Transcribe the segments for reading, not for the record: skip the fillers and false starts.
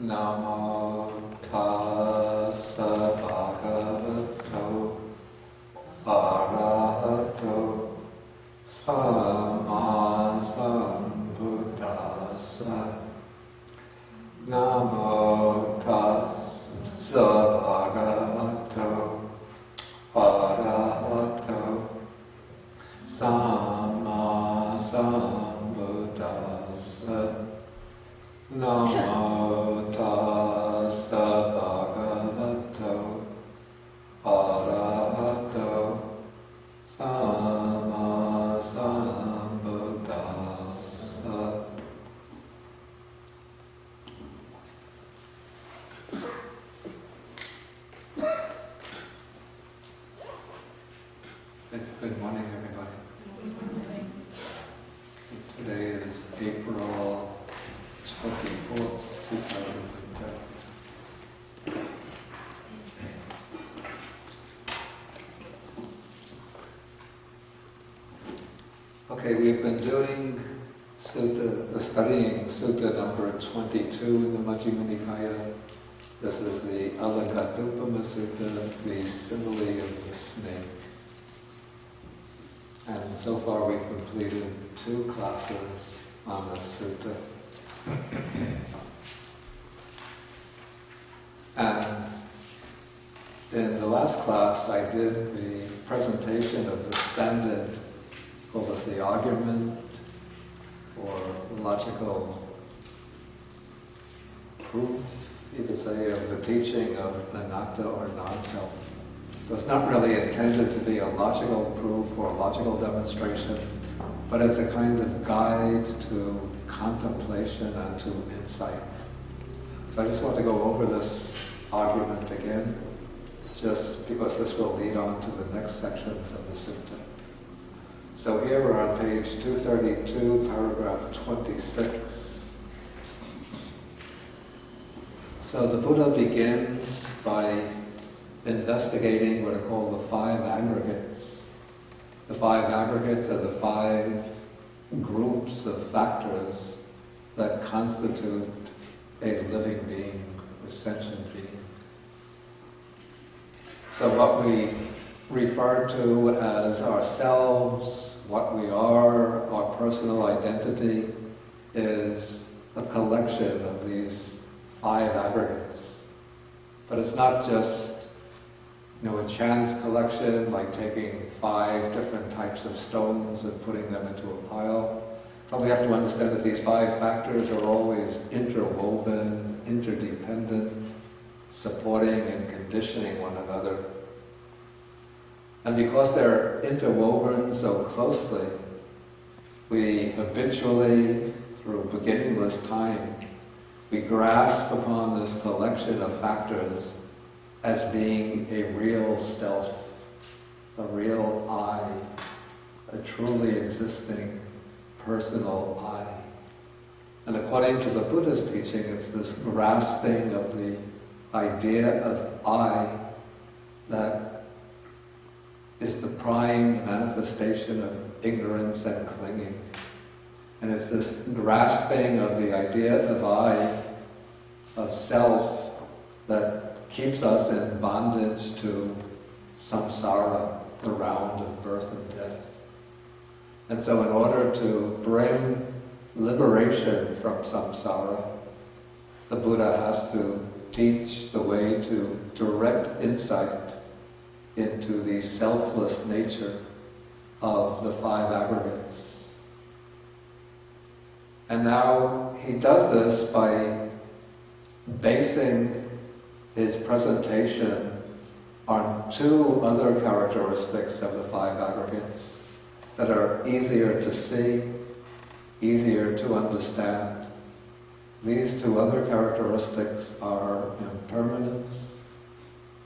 Namo tassa bhagavato arahato samma sambuddhassa. Namo tassa bhagavato arahato samma sambuddhassa. Namo tassa bhagavato arahato samma sambuddhassa. Good morning, everybody. Today is April 24th, 2010. Okay, we've been doing studying Sutta number 22 in the Majjhima Nikaya. This is the Alagadupama Sutta, the simile of the snake. And so far we've completed 2 classes on the sutta. And in the last class I did the presentation of the standard, what was the argument or logical proof, you could say, of the teaching of anatta or non-self. So it's not really intended to be a logical proof or a logical demonstration, but as a kind of guide to contemplation and to insight. So I just want to go over this argument again, just because this will lead on to the next sections of the sutta. So here we're on page 232, paragraph 26. So the Buddha begins by investigating what are called the 5 aggregates. The 5 aggregates are the 5 groups of factors that constitute a living being, a sentient being. So what we refer to as ourselves, what we are, our personal identity, is a collection of these 5 aggregates. But it's not just a chance collection, like taking 5 different types of stones and putting them into a pile. But we have to understand that these 5 factors are always interwoven, interdependent, supporting and conditioning one another. And because they're interwoven so closely, we habitually, through beginningless time, we grasp upon this collection of factors as being a real self, a real I, a truly existing personal I. And according to the Buddha's teaching, it's this grasping of the idea of I that is the prime manifestation of ignorance and clinging. And it's this grasping of the idea of I, of self, that keeps us in bondage to samsara, the round of birth and death. And so in order to bring liberation from samsara, the Buddha has to teach the way to direct insight into the selfless nature of the 5 aggregates. And now he does this by basing his presentation on 2 other characteristics of the 5 aggregates that are easier to see, easier to understand. These 2 other characteristics are impermanence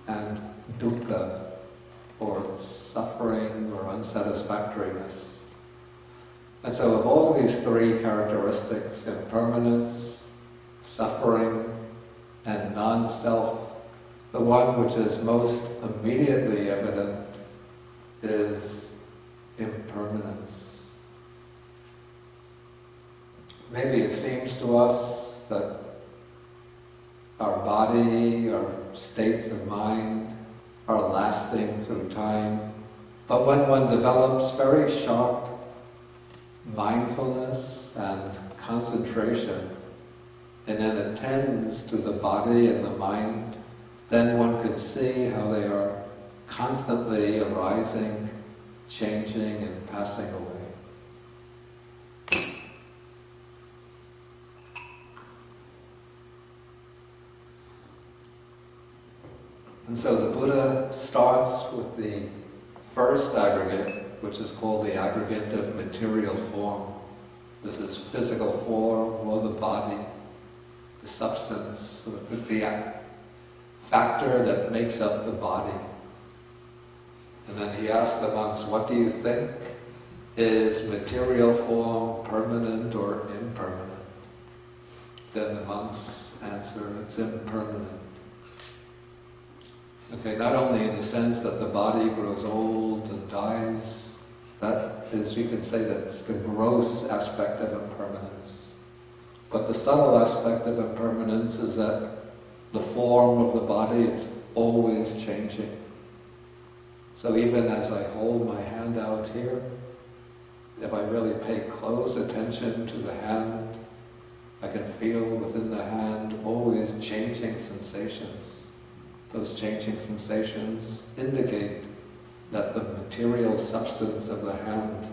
and dukkha, or suffering or unsatisfactoriness. And so of all these 3 characteristics, impermanence, suffering, and non-self, the one which is most immediately evident is impermanence. Maybe it seems to us that our body, our states of mind are lasting through time. But when one develops very sharp mindfulness and concentration, and then attends to the body and the mind, then one could see how they are constantly arising, changing, and passing away. And so the Buddha starts with the first aggregate, which is called the aggregate of material form. This is physical form, or the body, the substance, the factor that makes up the body. And then he asked the monks, what do you think? Is material form permanent or impermanent? Then the monks answer, it's impermanent. Okay, not only in the sense that the body grows old and dies, that is, you could say that's the gross aspect of impermanence. But the subtle aspect of impermanence is that the form of the body, it's always changing. So even as I hold my hand out here, if I really pay close attention to the hand, I can feel within the hand always changing sensations. Those changing sensations indicate that the material substance of the hand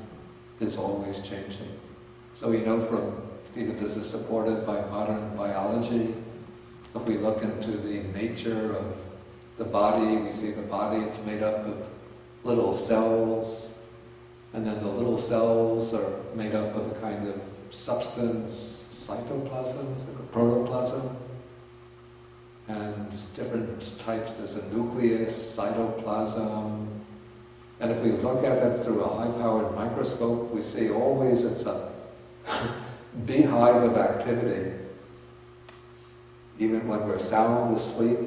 is always changing. So we know from, even this is supported by modern biology, if we look into the nature of the body, we see the body is made up of little cells, and then the little cells are made up of a kind of substance, cytoplasm, it's like a protoplasm, and different types. There's a nucleus, cytoplasm, and if we look at it through a high-powered microscope, we see always it's a beehive of activity. Even when we're sound asleep,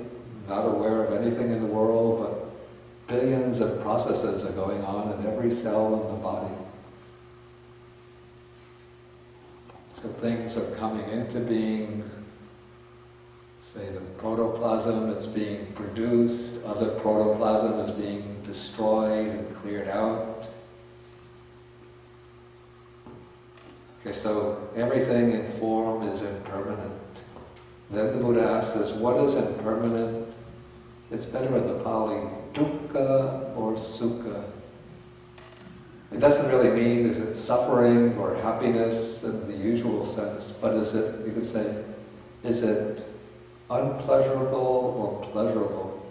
not aware of anything in the world, but billions of processes are going on in every cell in the body. So things are coming into being, say the protoplasm, it's being produced, other protoplasm is being destroyed and cleared out. Okay, so everything in form is impermanent. Then the Buddha asks us, what is impermanent? It's better in the Pali, dukkha or sukha. It doesn't really mean is it suffering or happiness in the usual sense, but is it, you could say, is it unpleasurable or pleasurable?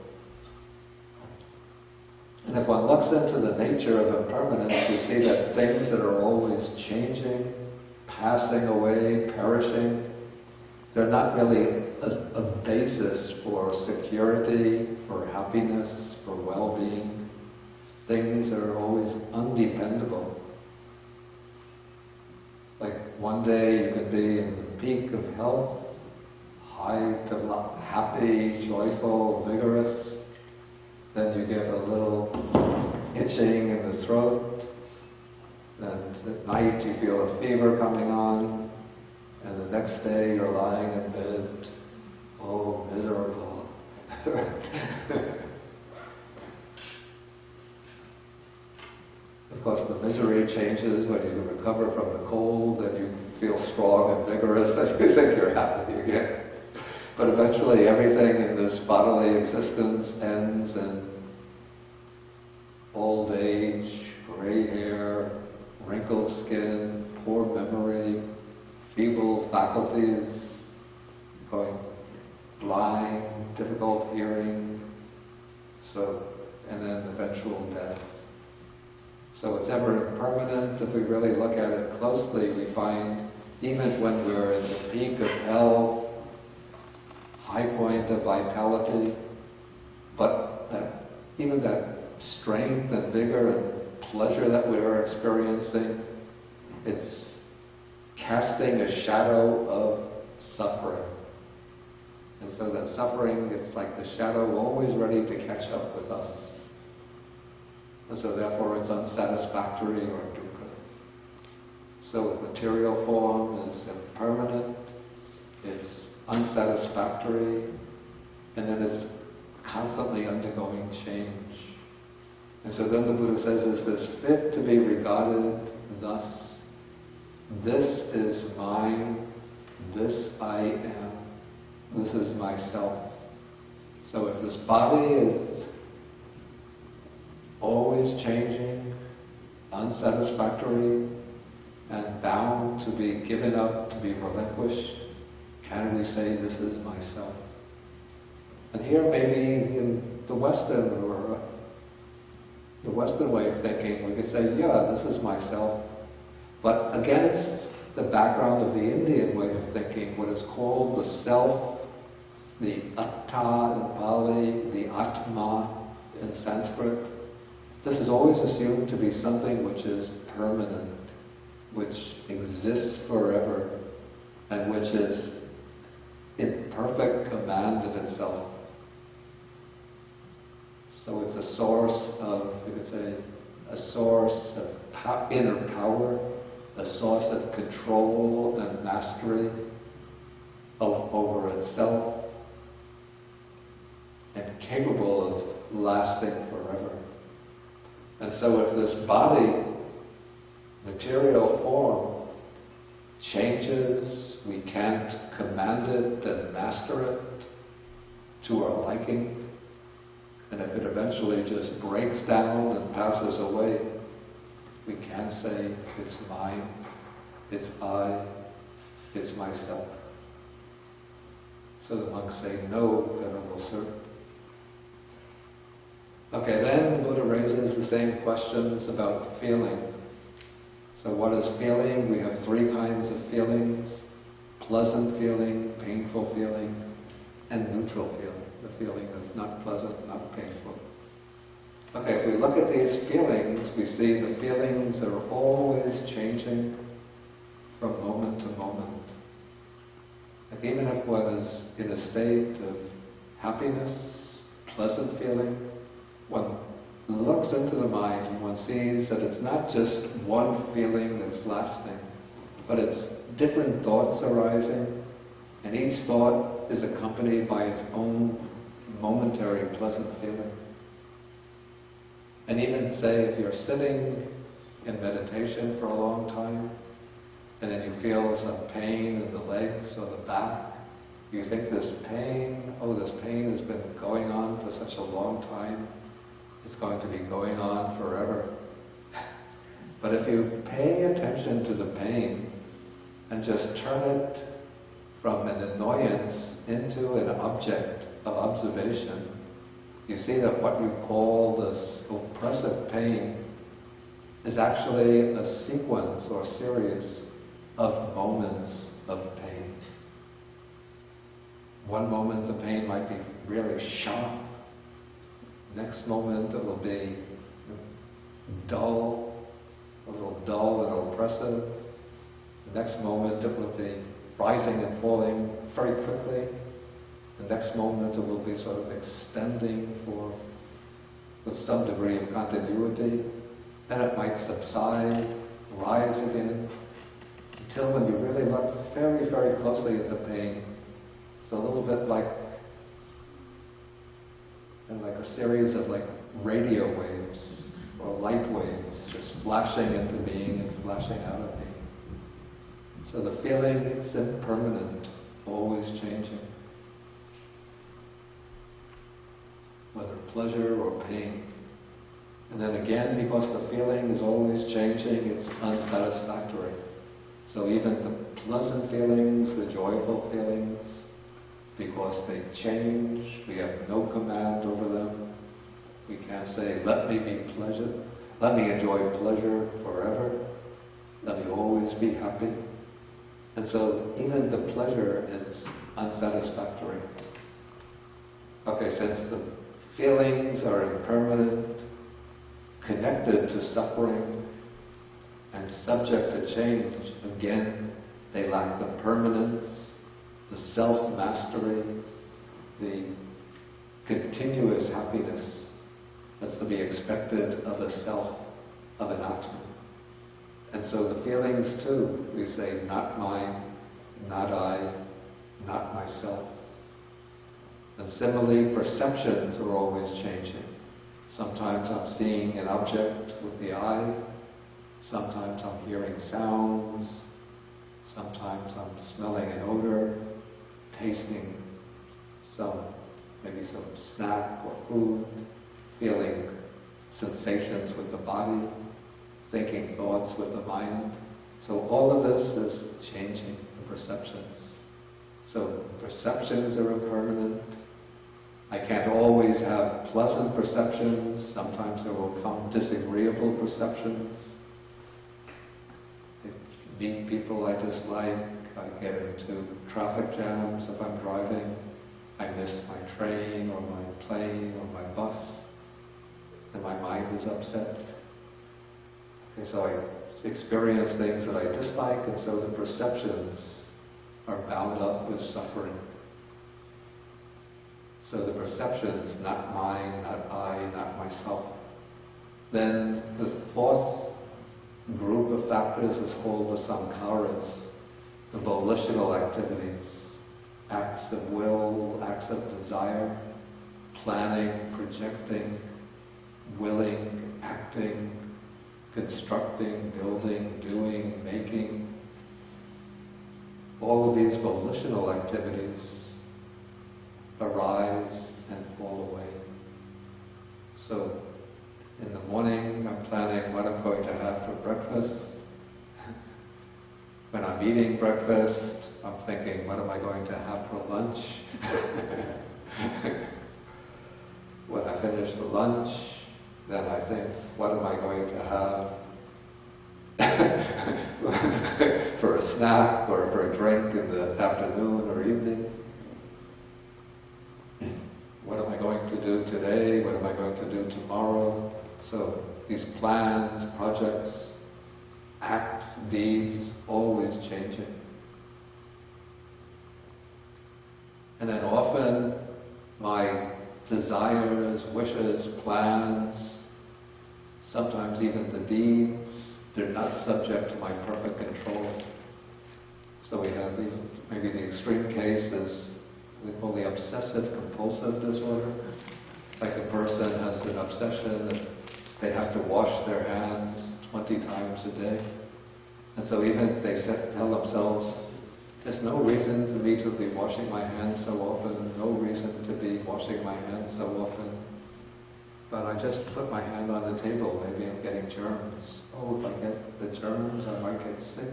And if one looks into the nature of impermanence, we see that things that are always changing, passing away, perishing, they're not really a basis for security, for happiness, for well-being. Things are always undependable. Like one day you could be in the peak of health, happy, joyful, vigorous. Then you get a little itching in the throat, and at night you feel a fever coming on. And the next day you're lying in bed, oh, miserable. Of course, the misery changes when you recover from the cold and you feel strong and vigorous and you think you're happy again. But eventually everything in this bodily existence ends in old age, gray hair, wrinkled skin, poor memory, feeble faculties, going blind, difficult hearing, and then eventual death. So it's ever impermanent. If we really look at it closely, we find even when we're in the peak of health, high point of vitality, but even that strength and vigor and pleasure that we're experiencing, it's casting a shadow of suffering. And so that suffering, it's like the shadow always ready to catch up with us. And so therefore it's unsatisfactory or dukkha. So material form is impermanent, it's unsatisfactory. unsatisfactory, and then it's constantly undergoing change. And so then the Buddha says, is this fit to be regarded thus? This is mine, this I am, this is myself. So if this body is always changing, unsatisfactory, and bound to be given up, to be relinquished, can we say this is myself? And here maybe in the Western or the Western way of thinking, we could say, yeah, this is myself. But against the background of the Indian way of thinking, what is called the self, the atta in Pali, the atma in Sanskrit, this is always assumed to be something which is permanent, which exists forever, and which is in perfect command of itself. So it's a source of, you could say, a source of inner power, a source of control and mastery over itself, and capable of lasting forever. And so if this body, material form, changes, we can't command it and master it to our liking, and if it eventually just breaks down and passes away, we can't say, it's mine, it's I, it's myself. So the monks say, no, Venerable Sir. Okay, then the Buddha raises the same questions about feeling. So what is feeling? We have three kinds of feelings: pleasant feeling, painful feeling, and neutral feeling, the feeling that's not pleasant, not painful. Okay, if we look at these feelings, we see the feelings are always changing from moment to moment. Like even if one is in a state of happiness, pleasant feeling, one looks into the mind and one sees that it's not just one feeling that's lasting, but it's different thoughts arising, and each thought is accompanied by its own momentary pleasant feeling. And even say if you're sitting in meditation for a long time, and then you feel some pain in the legs or the back, you think this pain has been going on for such a long time, it's going to be going on forever. But if you pay attention to the pain and just turn it from an annoyance into an object of observation, you see that what you call this oppressive pain is actually a sequence or series of moments of pain. One moment the pain might be really sharp. Next moment it will be dull, a little dull and oppressive. The next moment it will be rising and falling very quickly. The next moment it will be sort of extending with some degree of continuity. Then it might subside, rise again, until when you really look very, very closely at the pain, it's a little bit like a series of radio waves or light waves just flashing into being and flashing out of being. So the feeling, it's impermanent, always changing, whether pleasure or pain. And then again, because the feeling is always changing, it's unsatisfactory. So even the pleasant feelings, the joyful feelings, because they change, we have no command over them. We can't say, let me be pleasure, let me enjoy pleasure forever, let me always be happy. And so even the pleasure is unsatisfactory. Okay, since the feelings are impermanent, connected to suffering, and subject to change, again, they lack the permanence, the self-mastery, the continuous happiness that's to be expected of a self, of an Atma. And so the feelings too, we say, not mine, not I, not myself. And similarly, perceptions are always changing. Sometimes I'm seeing an object with the eye, sometimes I'm hearing sounds, sometimes I'm smelling an odor, tasting maybe some snack or food, feeling sensations with the body, thinking thoughts with the mind. So all of this is changing the perceptions. So perceptions are impermanent. I can't always have pleasant perceptions. Sometimes there will come disagreeable perceptions. I meet people I dislike. I get into traffic jams if I'm driving. I miss my train or my plane or my bus, and my mind is upset. Okay, so I experience things that I dislike, and so the perceptions are bound up with suffering. So the perceptions, not mine, not I, not myself. Then the fourth group of factors is called the sankharas, the volitional activities. Acts of will, acts of desire, planning, projecting, willing, acting, constructing, building, doing, making. All of these volitional activities arise and fall away. So in the morning I'm planning what I'm going to have for breakfast. When I'm eating breakfast, I'm thinking, what am I going to have for lunch? When I finish the lunch, then I think, what am I going to have for a snack or for a drink in the afternoon or evening? What am I going to do today? What am I going to do tomorrow? So these plans, projects, acts, deeds, always changing. And then often my desires, wishes, plans, sometimes even the deeds, they're not subject to my perfect control. So we have maybe the extreme case is what they call the obsessive compulsive disorder. Like a person has an obsession that they have to wash their hands 20 times a day. And so even if they tell themselves, there's no reason for me to be washing my hands so often, no reason to be washing my hands so often. But I just put my hand on the table, maybe I'm getting germs. Oh, if I get the germs, I might get sick.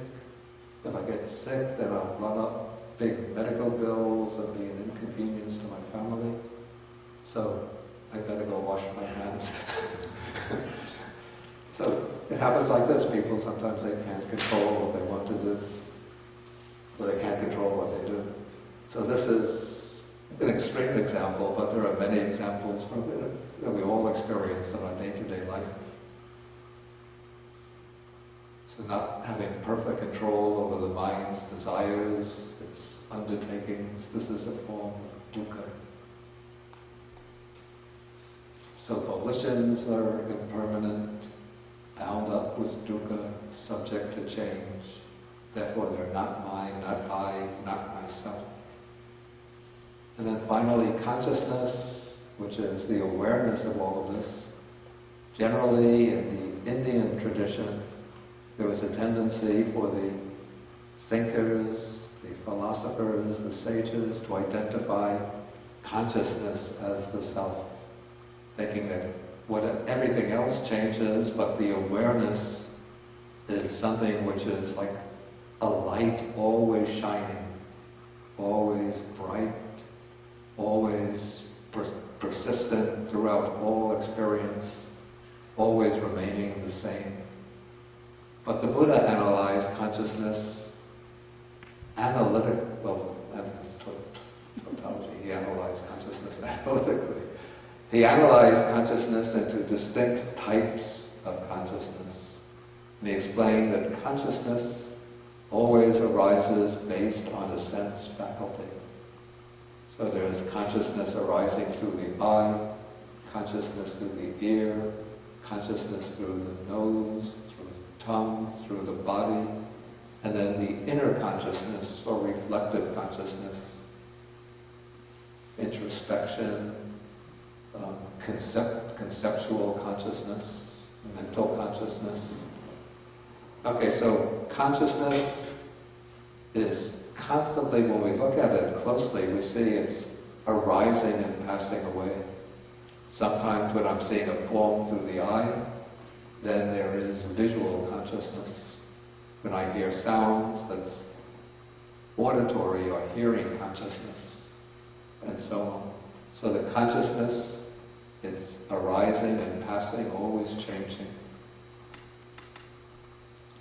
If I get sick, then I'll run up big medical bills and be an inconvenience to my family. So I better go wash my hands. So it happens like this. People sometimes they can't control what they want to do, or they can't control what they do. So this is an extreme example, but there are many examples from it that we all experience in our day-to-day life. So not having perfect control over the mind's desires, its undertakings, this is a form of dukkha. So volitions are impermanent, bound up with dukkha, subject to change. Therefore they're not mine, not I, not myself. And then finally consciousness, which is the awareness of all of this. Generally in the Indian tradition, there was a tendency for the thinkers, the philosophers, the sages to identify consciousness as the self, thinking that everything else changes, but the awareness is something which is like a light always shining, always bright, always persistent throughout all experience, always remaining the same. But the Buddha analyzed consciousness that's tautology. He analyzed consciousness analytically. He analyzed consciousness into distinct types of consciousness. And he explained that consciousness always arises based on a sense faculty. So there is consciousness arising through the eye, consciousness through the ear, consciousness through the nose, through the tongue, through the body, and then the inner consciousness or reflective consciousness. introspection, conceptual consciousness, mental consciousness. Okay, so consciousness is constantly, when we look at it closely, we see it's arising and passing away. Sometimes when I'm seeing a form through the eye, then there is visual consciousness. When I hear sounds, that's auditory or hearing consciousness, and so on. So the consciousness, it's arising and passing, always changing.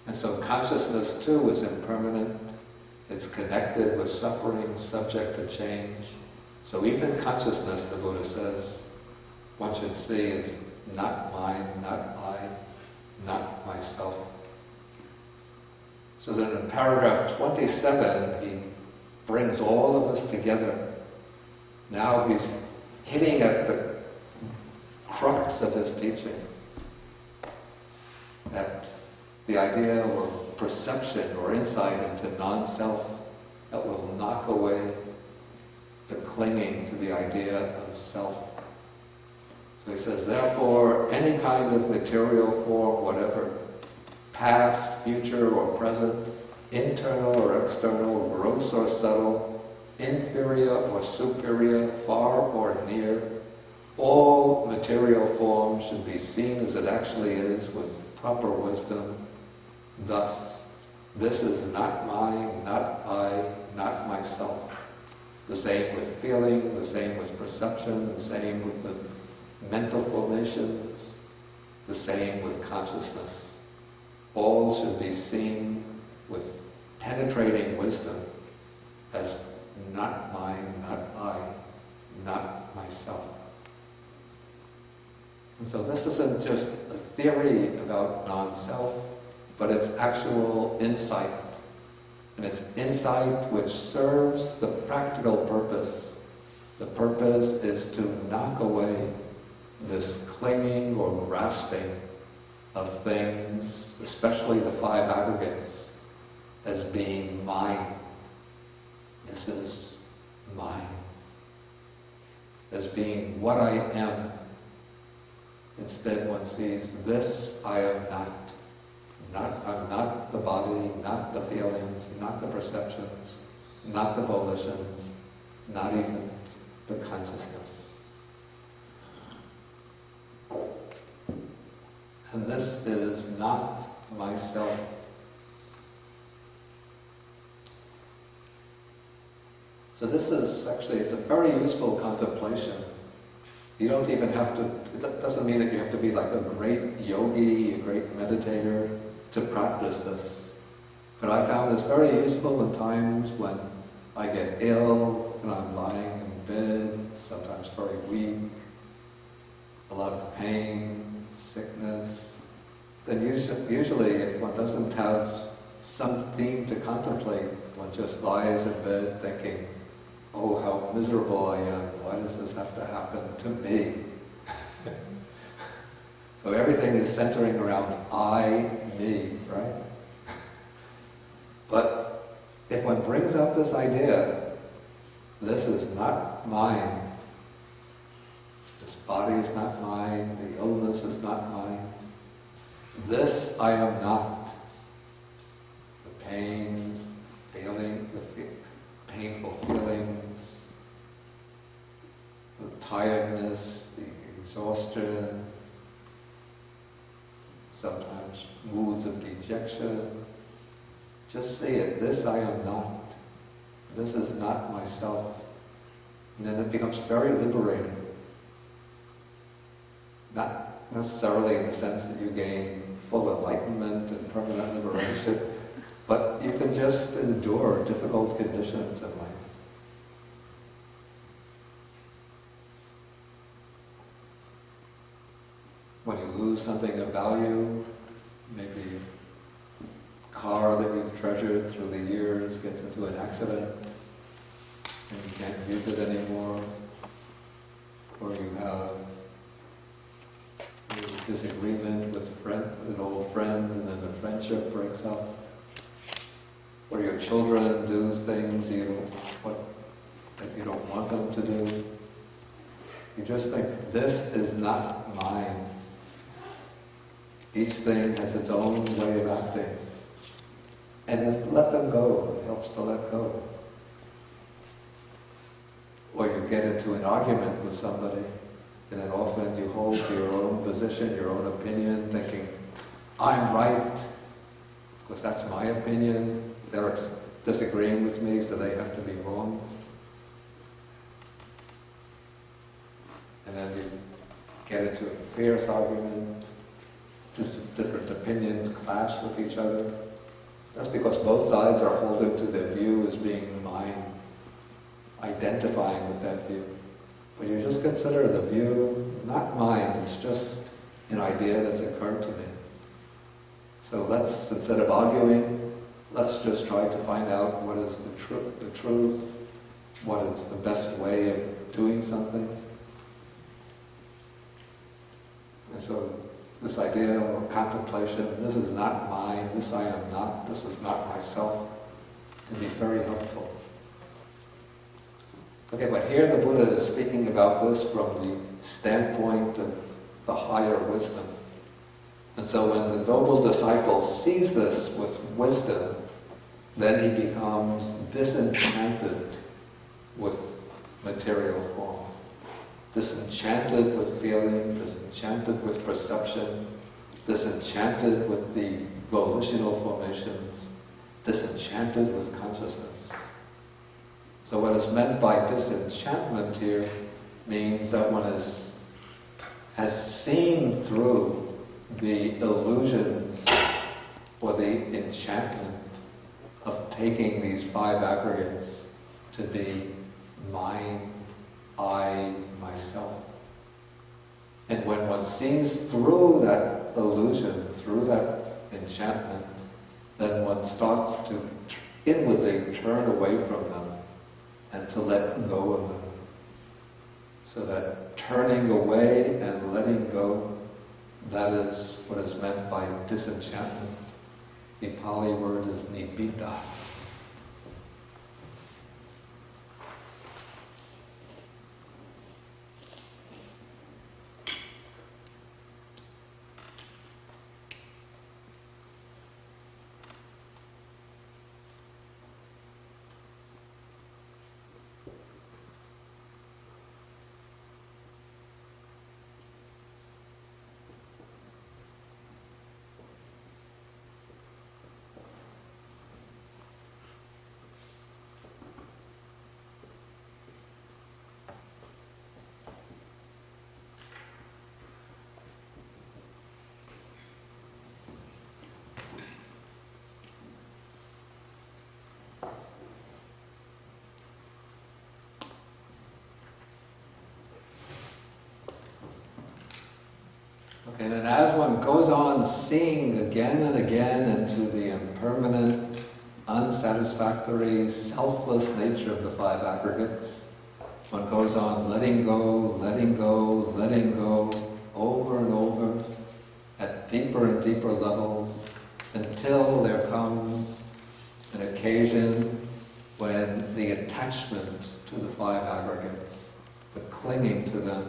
And so consciousness too is impermanent. It's connected with suffering, subject to change. So even consciousness, the Buddha says, one should see is not mine, not I, not myself. So then in paragraph 27, he brings all of this together. Now he's hitting at the crux of his teaching, at the idea or perception or insight into non-self that will knock away the clinging to the idea of self. So he says, therefore, any kind of material form, whatever, past, future, or present, internal or external, gross or subtle, inferior or superior, far or near, all material forms should be seen as it actually is with proper wisdom. Thus, this is not mine, not I, not myself. The same with feeling, the same with perception, the same with the mental formations, the same with consciousness. All should be seen with penetrating wisdom as not mine, not I, not myself. And so this isn't just a theory about non-self, but it's actual insight. And it's insight which serves the practical purpose. The purpose is to knock away this clinging or grasping of things, especially the five aggregates, as being mine. This is mine. As being what I am. Instead one sees, this I am not. I'm not the body, not the feelings, not the perceptions, not the volitions, not even the consciousness. And this is not myself. So this is actually, it's a very useful contemplation. You don't even have to, it doesn't mean that you have to be like a great yogi, a great meditator to practice this. But I found this very useful in times when I get ill, when I'm lying in bed, sometimes very weak, a lot of pain, sickness. Then usually if one doesn't have some theme to contemplate, one just lies in bed thinking, oh, how miserable I am, why does this have to happen to me? So everything is centering around I, me, right? But if one brings up this idea, this is not mine, this body is not mine, the illness is not mine, this I am not. The pains, the painful feelings, the tiredness, the exhaustion, sometimes moods of dejection. Just see it, this I am not. This is not myself. And then it becomes very liberating. Not necessarily in the sense that you gain full enlightenment and permanent liberation, but you can just endure difficult conditions in life. When you lose something of value, maybe a car that you've treasured through the years gets into an accident and you can't use it anymore, or you have a disagreement with an old friend and then the friendship breaks up, or your children do things that you don't want them to do. You just think, this is not mine. Each thing has its own way of acting. And then let them go. It helps to let go. Or you get into an argument with somebody, and then often you hold to your own position, your own opinion, thinking, I'm right, because that's my opinion. They're disagreeing with me, so they have to be wrong. And then you get into a fierce argument, just different opinions clash with each other. That's because both sides are holding to their view as being mine, identifying with that view. But you just consider the view not mine, it's just an idea that's occurred to me. So let's, instead of arguing, let's just try to find out what is the truth, what is the best way of doing something. And so this idea of contemplation, this is not mine, this I am not, this is not myself, can be very helpful. Okay, but here the Buddha is speaking about this from the standpoint of the higher wisdom. And so when the noble disciple sees this with wisdom, then he becomes disenchanted with material form. Disenchanted with feeling, disenchanted with perception, disenchanted with the volitional formations, disenchanted with consciousness. So what is meant by disenchantment here means that one has seen through the illusions or the enchantment of taking these five aggregates to be mine, I, myself. And when one sees through that illusion, through that enchantment, then one starts to inwardly turn away from them and to let go of them. So that turning away and letting go, that is what is meant by disenchantment. The Pali word is nibbida. Okay, then as one goes on seeing again and again into the impermanent, unsatisfactory, selfless nature of the five aggregates, one goes on letting go, letting go, letting go, over and over, at deeper and deeper levels, until there comes an occasion when the attachment to the five aggregates, the clinging to them,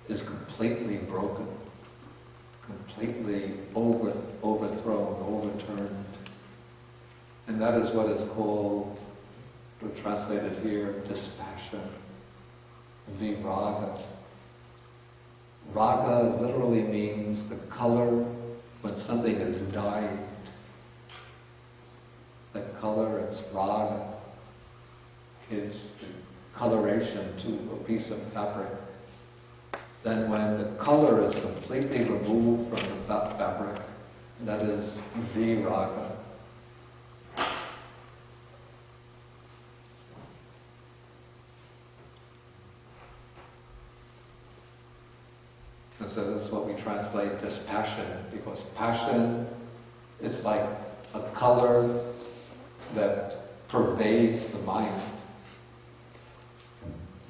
is completely broken. Completely overthrown, overturned. And that is what is called, or translated here, dispassion, viraga. Raga literally means the color when something is dyed. The color, it's raga, gives the coloration to a piece of fabric. Then when the color is completely removed from the fabric, that is viraga. And so this is what we translate dispassion, because passion is like a color that pervades the mind.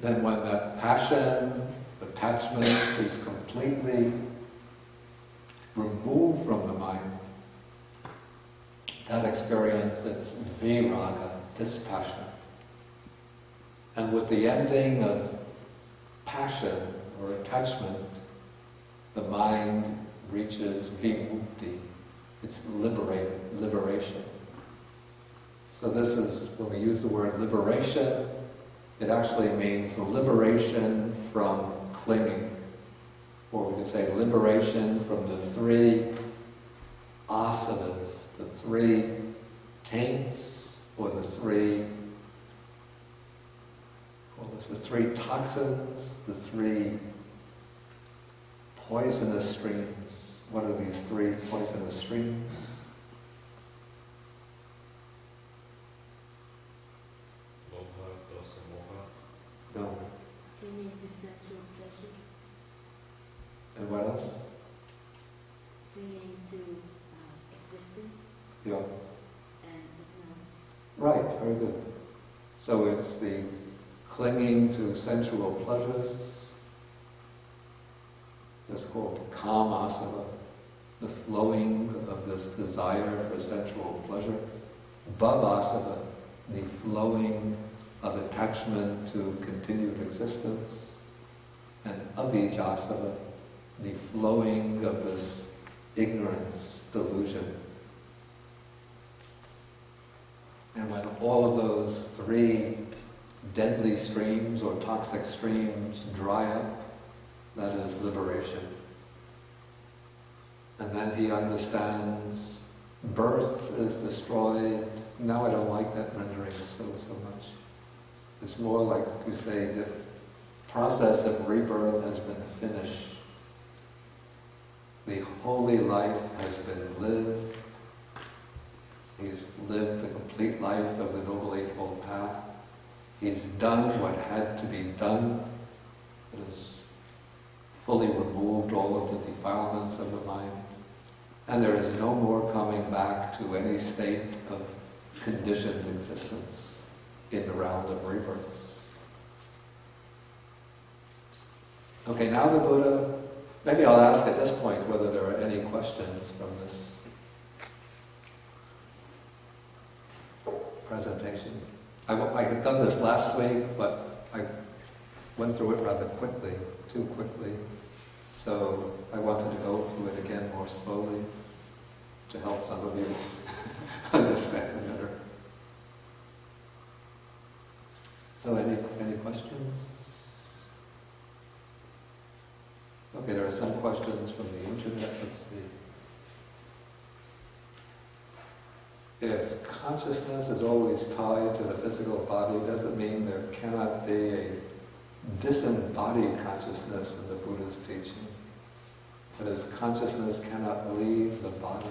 Then when that passion, attachment is completely removed from the mind, that experience, it's viraga, dispassion. And with the ending of passion or attachment, the mind reaches vimukti. It's liberation. So this is, when we use the word liberation, it actually means liberation from clinging. Or we could say liberation from the three asanas, the three taints, or the three toxins, the three poisonous streams. What are these three poisonous streams? No. Clinging to sensual pleasure. And what else? Clinging to existence. Yeah. And ignorance. Right, very good. So it's the clinging to sensual pleasures. That's called kamasana, the flowing of this desire for sensual pleasure. Bhavasana, the flowing of attachment to continued existence. And avijjasana, the flowing of this ignorance, delusion. And when all of those three deadly streams or toxic streams dry up, that is liberation. And then he understands birth is destroyed. Now I don't like that rendering so much. It's more like you say the process of rebirth has been finished. The holy life has been lived. He's lived the complete life of the Noble Eightfold Path. He's done what had to be done. It has fully removed all of the defilements of the mind. And there is no more coming back to any state of conditioned existence in the round of rebirths. Okay, now the Buddha, maybe I'll ask at this point whether there are any questions from this presentation. I had done this last week, but I went through it rather quickly, too quickly. So I wanted to go through it again more slowly to help some of you understand better. So any questions? Okay, there are some questions from the internet. Let's see. If consciousness is always tied to the physical body, does it mean there cannot be a disembodied consciousness in the Buddha's teaching? That is, consciousness cannot leave the body.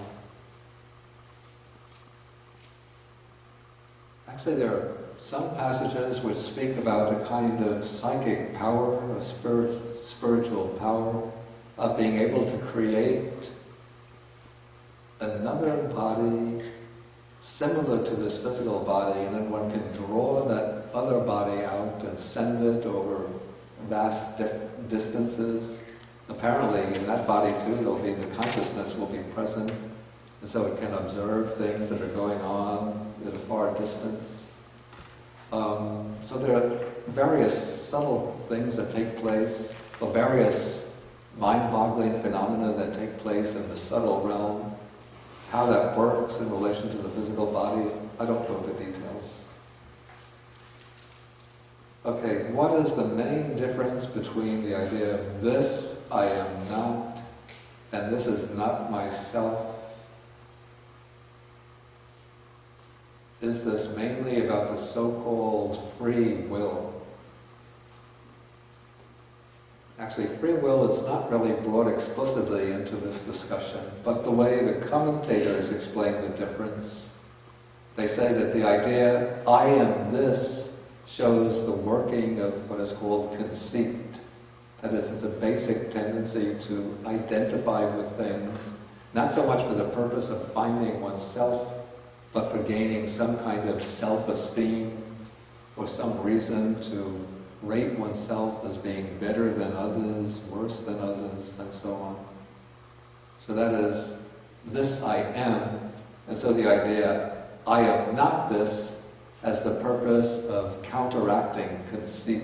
Actually, there are some passages which speak about a kind of psychic power, a spiritual power, of being able to create another body similar to this physical body, and then one can draw that other body out and send it over vast distances. Apparently, in that body too, the consciousness will be present, and so it can observe things that are going on at a far distance. So there are various subtle things that take place, or various mind-boggling phenomena that take place in the subtle realm. How that works in relation to the physical body, I don't know the details. Okay, what is the main difference between the idea of this I am not, and this is not myself? Is this mainly about the so-called free will? Actually, free will is not really brought explicitly into this discussion, but the way the commentators explain the difference, they say that the idea, I am this, shows the working of what is called conceit. That is, it's a basic tendency to identify with things, not so much for the purpose of finding oneself, but for gaining some kind of self-esteem or some reason to rate oneself as being better than others, worse than others, and so on. So that is, this I am, and so the idea, I am not this, as the purpose of counteracting conceit,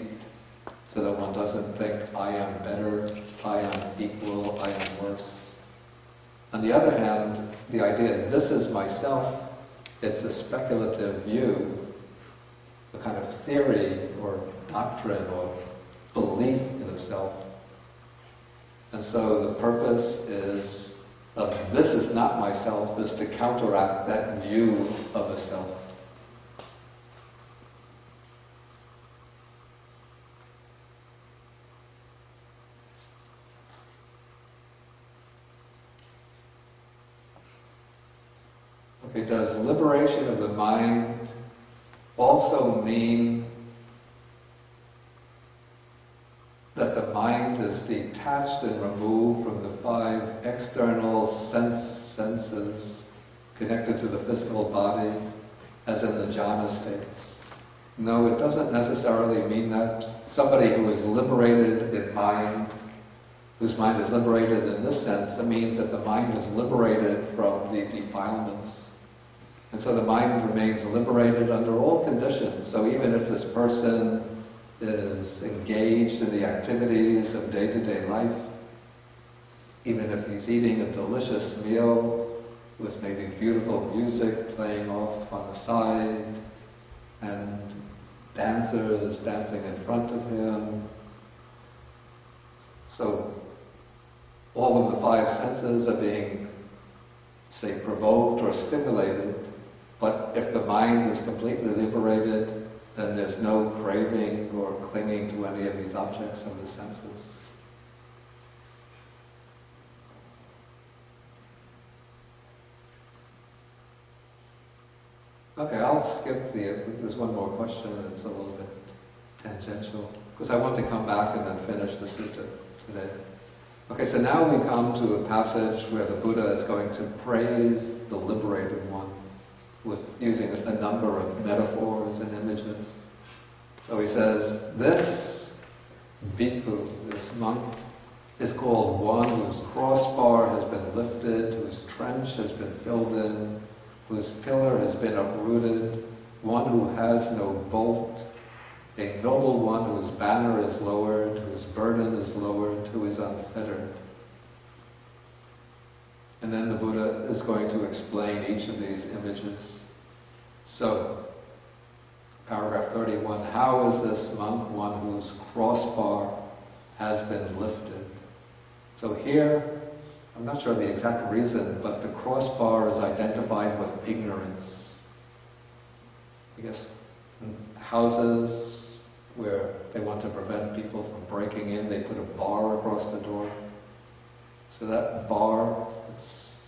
so that one doesn't think, I am better, I am equal, I am worse. On the other hand, the idea, this is myself, it's a speculative view, a kind of theory or doctrine or belief in a self. And so the purpose is of this is not myself, is to counteract that view of a self. Okay, does liberation of the mind also mean that the mind is detached and removed from the 5 external senses connected to the physical body, as in the jhana states? No, it doesn't necessarily mean that. Somebody who is liberated in mind, whose mind is liberated in this sense, it means that the mind is liberated from the defilements. And so the mind remains liberated under all conditions. So even if this person is engaged in the activities of day-to-day life, even if he's eating a delicious meal with maybe beautiful music playing off on the side, and dancers dancing in front of him. So all of the 5 senses are being, say, provoked or stimulated, but if the mind is completely liberated, then there's no craving or clinging to any of these objects of the senses. Okay, I'll skip there's one more question, it's a little bit tangential, because I want to come back and then finish the sutta today. Okay, so now we come to a passage where the Buddha is going to praise the liberated one, with using a number of metaphors and images. So he says, this bhikkhu, this monk, is called one whose crossbar has been lifted, whose trench has been filled in, whose pillar has been uprooted, one who has no bolt, a noble one whose banner is lowered, whose burden is lowered, who is unfettered. And then the Buddha is going to explain each of these images. So, paragraph 31, how is this monk one whose crossbar has been lifted? So here, I'm not sure the exact reason, but the crossbar is identified with ignorance. I guess in houses where they want to prevent people from breaking in, they put a bar across the door. So that bar, it's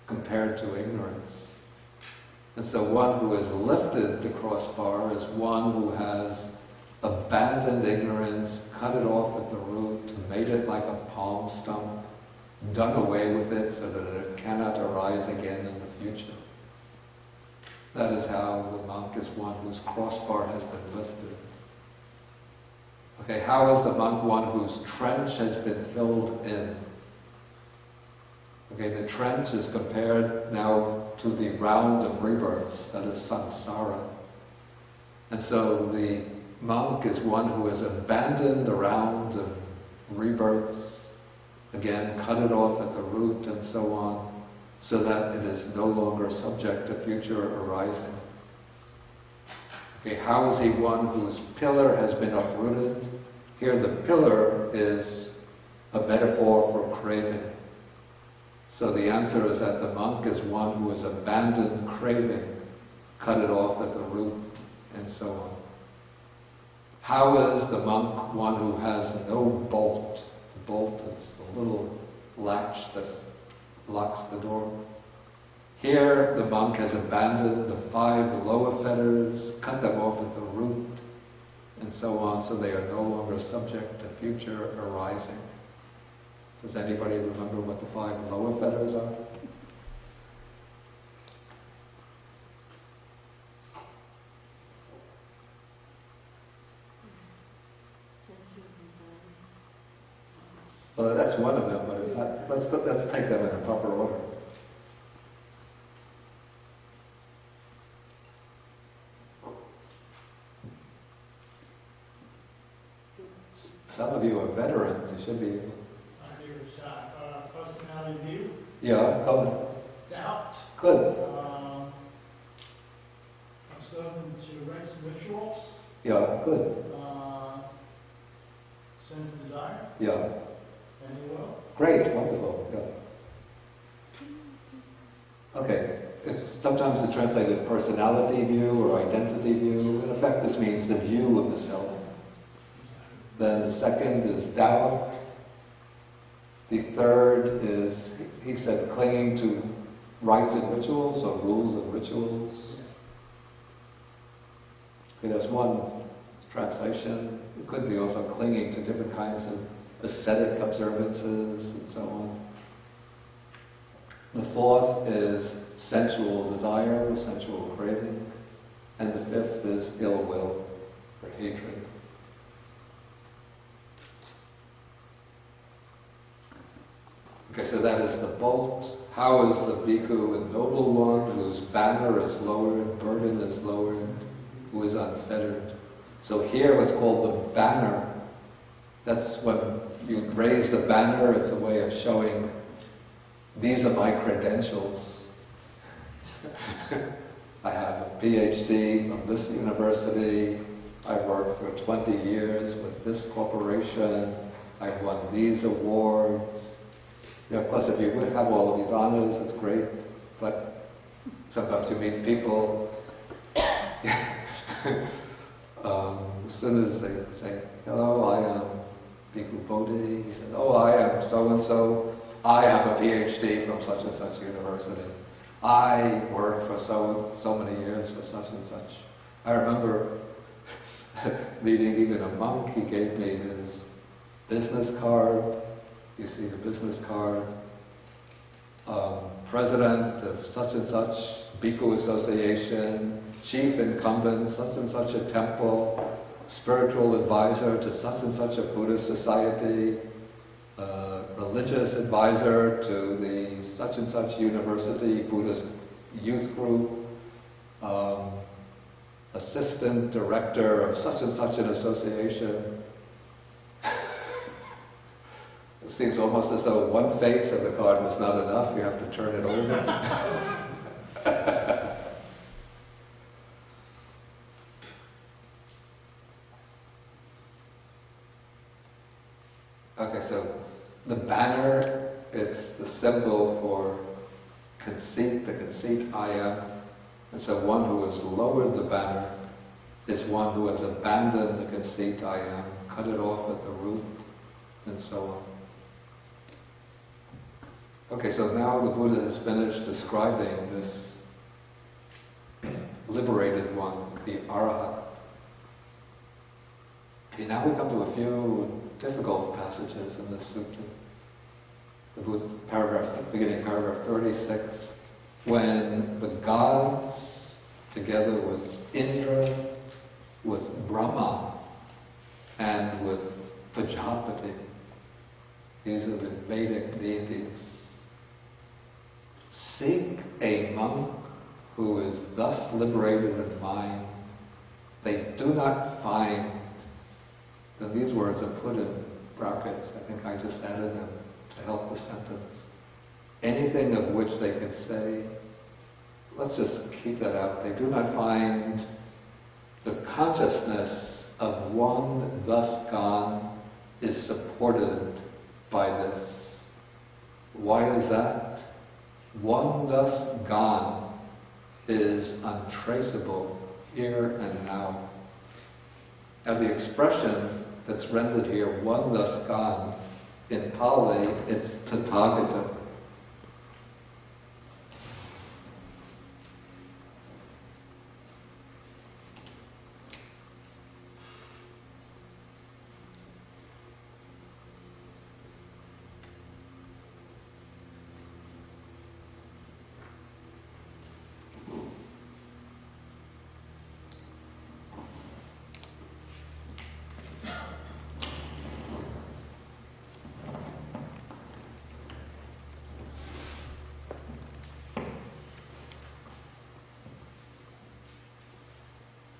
compared to ignorance. And so one who has lifted the crossbar is one who has abandoned ignorance, cut it off at the root, made it like a palm stump, done away with it so that it cannot arise again in the future. That is how the monk is one whose crossbar has been lifted. Okay, how is the monk one whose trench has been filled in? Okay, the trench is compared now to the round of rebirths, that is samsara. And so the monk is one who has abandoned the round of rebirths, again, cut it off at the root and so on, so that it is no longer subject to future arising. Okay, how is he one whose pillar has been uprooted? Here the pillar is a metaphor for craving. So the answer is that the monk is one who has abandoned craving, cut it off at the root, and so on. How is the monk one who has no bolt? The bolt is the little latch that locks the door. Here the monk has abandoned the 5 lower fetters, cut them off at the root, and so on, so they are no longer subject to future arising. Does anybody remember what the 5 lower fetters are? Well, that's one of them, but it's not. Let's take them in a proper order. Some of you are veterans, you should be able. I'll give it a shot. Personality view, Yeah, go. doubt, Good. observing to rites and rituals, Yeah, good. sense desire, Yeah. any will. Great, wonderful. Yeah. Okay. It's sometimes it's translated personality view or identity view. In effect, this means the view of the self. Then the second is doubt. The third is, he said, clinging to rites and rituals or rules and rituals. Okay, that's one translation. It could be also clinging to different kinds of ascetic observances and so on. The fourth is sensual desire or sensual craving. And the fifth is ill will or hatred. Okay, so that is the bolt. How is the bhikkhu a noble one whose banner is lowered, burden is lowered, who is unfettered? So here what's called the banner, that's when you raise the banner, it's a way of showing, these are my credentials. I have a PhD from this university, I worked for 20 years with this corporation, I've won these awards. You know, of course, if you have all of these honors, it's great, but sometimes you meet people, as soon as they say, hello, I am Bhikkhu Bodhi, he said, oh, I am so-and-so, I have a PhD from such and such university. I worked for so many years for such and such. I remember meeting even a monk, he gave me his business card. You see the business card, president of such and such Bhikkhu Association, chief incumbent, such and such a temple, spiritual advisor to such and such a Buddhist society, religious advisor to the such and such university Buddhist youth group, assistant director of such and such an association. It seems almost as though one face of the card was not enough, you have to turn it over. Okay, so the banner, it's the symbol for conceit, the conceit I am. And so one who has lowered the banner is one who has abandoned the conceit I am, cut it off at the root, and so on. Okay, so now the Buddha has finished describing this liberated one, the Arahat. Okay, now we come to a few difficult passages in this sutta. The Buddha, beginning paragraph 36, when the gods, together with Indra, with Brahma, and with Prajapati, these are the Vedic deities, seek a monk who is thus liberated in mind, they do not find, and these words are put in brackets, I think I just added them to help the sentence, anything of which they could say, let's just keep that out, they do not find the consciousness of one thus gone is supported by this. Why is that? One thus gone is untraceable here and now. Now the expression that's rendered here, one thus gone, in Pali, it's Tathagata.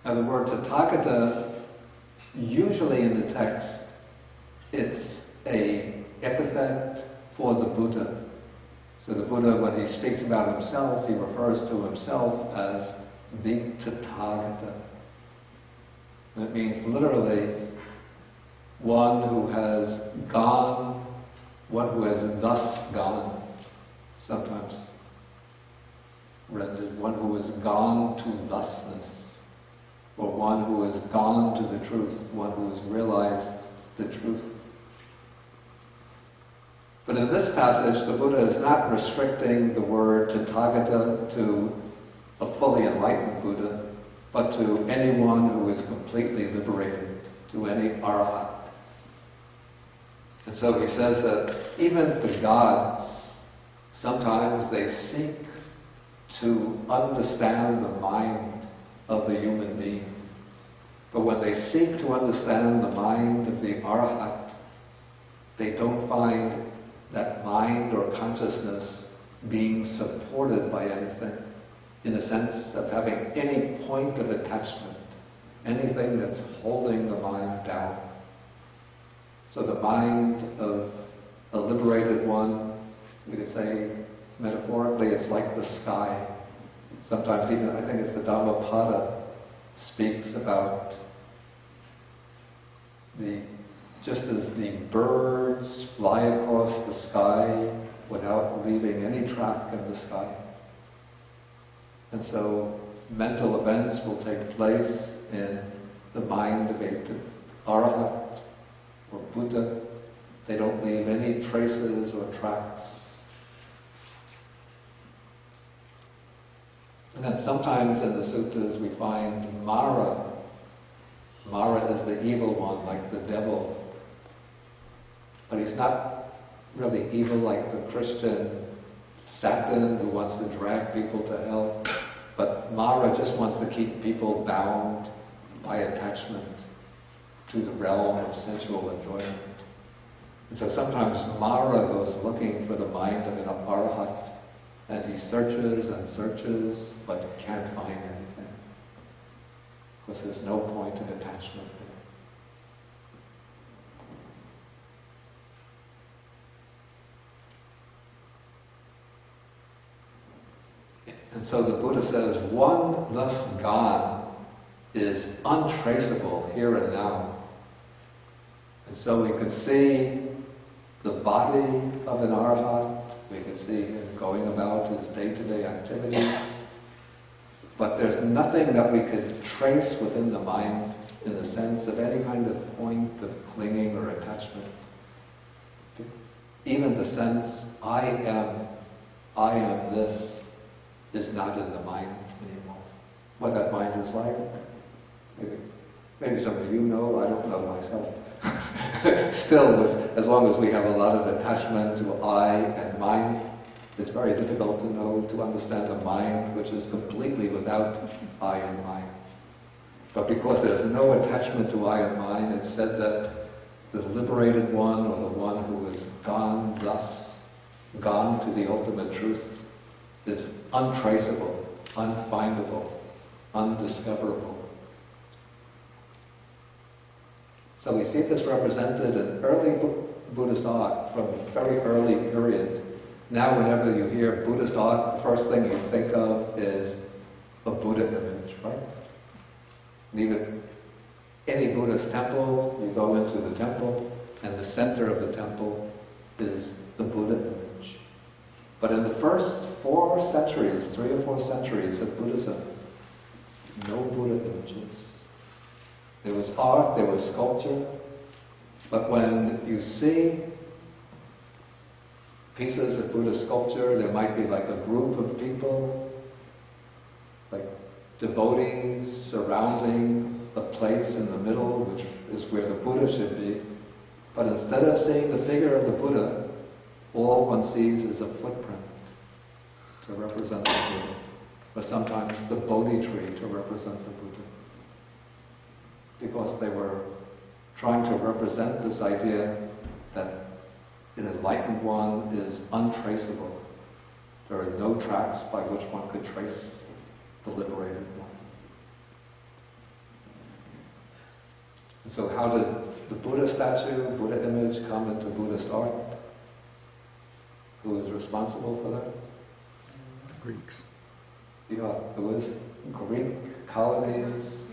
Now the word Tathagata, usually in the text, it's an epithet for the Buddha. So the Buddha, when he speaks about himself, he refers to himself as the Tathagata. And it means literally one who has gone, one who has thus gone, sometimes rendered, one who has gone to thusness, or one who has gone to the truth, one who has realized the truth. But in this passage, the Buddha is not restricting the word Tathagata to a fully enlightened Buddha, but to anyone who is completely liberated, to any Arhat. And so he says that even the gods, sometimes they seek to understand the mind of the human being. But when they seek to understand the mind of the Arhat, they don't find that mind or consciousness being supported by anything, in the sense of having any point of attachment, anything that's holding the mind down. So the mind of a liberated one, we could say metaphorically, it's like the sky. Sometimes even, I think it's the Dhammapada, speaks about just as the birds fly across the sky without leaving any track in the sky. And so mental events will take place in the mind of a Arhat or Buddha. They don't leave any traces or tracks. And then sometimes in the suttas we find Mara. Mara is the evil one, like the devil. But he's not really evil like the Christian Satan who wants to drag people to hell. But Mara just wants to keep people bound by attachment to the realm of sensual enjoyment. And so sometimes Mara goes looking for the mind of an Arhat, and he searches and searches, but can't find anything, because there's no point of attachment there. And so the Buddha says, one thus gone is untraceable here and now. And so we could see the body of an Arhat, we could see him going about his day-to-day activities, but there's nothing that we could trace within the mind in the sense of any kind of point of clinging or attachment. Even the sense, I am this, is not in the mind anymore. What that mind is like, maybe some of you know, I don't know myself. Still, as long as we have a lot of attachment to I and mind, it's very difficult to understand the mind which is completely without I and mind. But because there's no attachment to I and mind, it's said that the liberated one, or the one who has gone thus, gone to the ultimate truth, is untraceable, unfindable, undiscoverable. So we see this represented in early Buddhist art from a very early period. Now whenever you hear Buddhist art, the first thing you think of is a Buddha image, right? And even any Buddhist temple, you go into the temple, and the center of the temple is the Buddha image. But in the first 4 centuries, 3 or 4 centuries of Buddhism, no Buddha images. There was art, there was sculpture, but when you see pieces of Buddhist sculpture, there might be like a group of people, like devotees surrounding a place in the middle, which is where the Buddha should be. But instead of seeing the figure of the Buddha, all one sees is a footprint to represent the Buddha, or sometimes the Bodhi tree to represent the Buddha. Because they were trying to represent this idea that an enlightened one is untraceable. There are no tracks by which one could trace the liberated one. And so how did the Buddha statue, Buddha image come into Buddhist art? Who was responsible for that? The Greeks. Yeah, it was Greek colonies,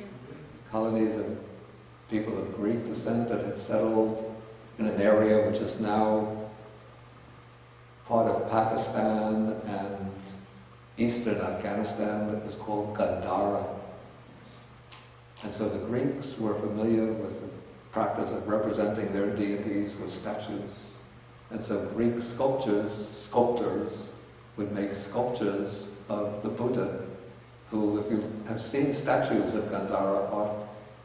colonies of people of Greek descent that had settled in an area which is now part of Pakistan and eastern Afghanistan that was called Gandhara. And so the Greeks were familiar with the practice of representing their deities with statues. And so Greek sculptors would make sculptures of the Buddha, who, if you have seen statues of Gandhara art,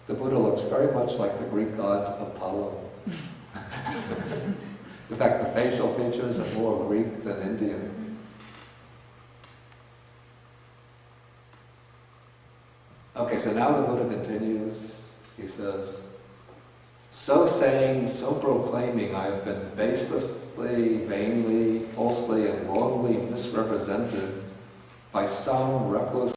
the Buddha looks very much like the Greek god Apollo. In fact, the facial features are more Greek than Indian. Okay, so now the Buddha continues. He says, "So saying, so proclaiming, I have been baselessly, vainly, falsely, and wrongly misrepresented by some reckless